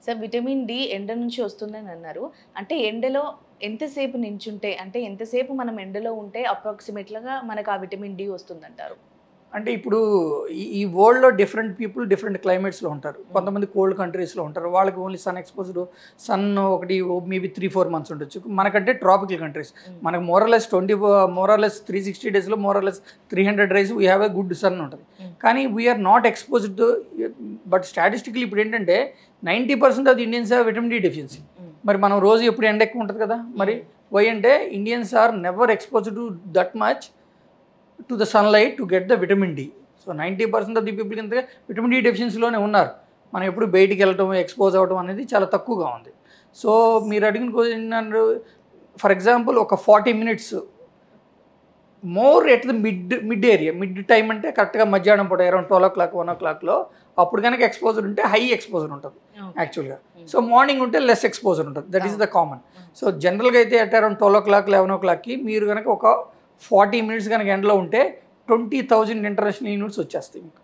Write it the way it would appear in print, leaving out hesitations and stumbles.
Sir vitamin D ఎండ నుంచి వస్తుందని అన్నారు. అంటే ఎండలో ఎంతసేపు నించుంటే అంటే ఎంతసేపు మనం ఎండలో ఉంటే అప్రాక్సిమేట్‌గా మనకు ఆ విటమిన్ డి వస్తుందంటారు? అంటే ఇప్పుడు ఈ వరల్డ్‌లో డిఫరెంట్ పీపుల్ డిఫరెంట్ క్లైమేట్స్‌లో ఉంటారు. హ్మ్. కొంతమంది కోల్డ్ కంట్రీస్‌లో ఉంటారు. వాళ్ళకి ఓన్లీ సన్ ఎక్స్‌పోజ్డ్ సన్ ఒకటి మేబీ 3, 4 మంత్స్ ఉండొచ్చు. మనకంటే ట్రాపికల్ కంట్రీస్. హ్మ్. మనకు మోర్ ఆర్ లెస్ 360 డేస్‌లో more or less 300 days we have a good sun ఉంటది. హ్మ్. కానీ we are not exposed to but statistically ఇప్పుడేంటంటే 90% of the Indians have vitamin D deficiency. Hmm. మరి మనం రోజు ఎప్పుడు ఎండ ఎక్కువ ఉంటది కదా! మరి వై అంటే Indians are never exposed to that much to the sunlight to get the vitamin D. So 90% of the people కింద విటమిన్ డి డెఫిషియన్సీలోనే ఉన్నారు. మనం ఎప్పుడు బయటికి వెళ్ళటం, ఎక్స్‌పోజ్ అవ్వడం అనేది చాలా తక్కువగా ఉంది. సో మీరు అడిగిన క్వెషన్ నన్ను ఫర్ ఎగ్జాంపుల్ ఒక 40 minutes more at the mid area. Mid time అంటే కరెక్ట్‌గా మధ్యాహ్నం పూట అరౌండ్ 12:00, 1:00లో అప్పుడు గనక ఎక్స్‌పోజర్ ఉంటే హై ఎక్స్‌పోజర్ ఉంటది ఓకే. యాక్చువల్‌గా. సో మార్నింగ్ ఉంటే లెస్ ఎక్స్‌పోజర్ ఉంటది. That is the common. హ్మ్. సో జనరల్‌గా అయితే అట్ అరౌండ్ 12:00, 11:00కి మీరు గనక ఒక 40 మినిట్స్ గనక ఎండలో ఉంటే 20,000 ఇంటర్నేషనల్ యూనిట్స్ వచ్చేస్తాయి మీకు.